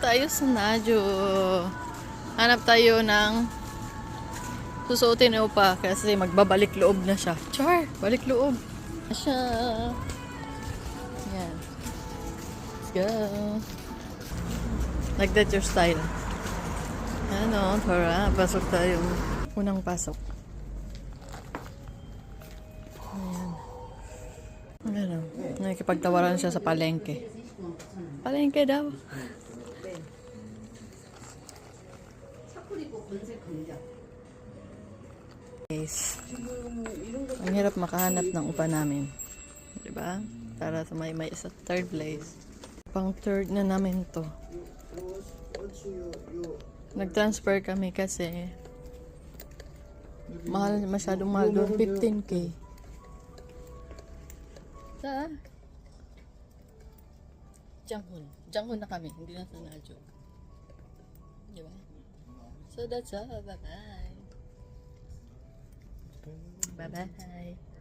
Tayo sa Nadyo. Hanap tayo ng susuotin ni Opa kasi magbabalik loob na siya. Char! Balik loob. Siya. Yan. Let's go. Like that your style. Ano, tara. Pasok tayo. Unang pasok. Ayan. Ano, nakikipagtawaran siya sa palengke. Palengke daw. Guys, ang hirap makahanap ng upa namin. Diba? Para sa may sa third place. Pang third na namin to. Nag-transfer kami kasi mahal, masyadong mahal doon. 15K. Sa Janghun. Janghun na kami. Hindi na sa Nadyo. Diba? So that's all. Bye-bye. Bye-bye.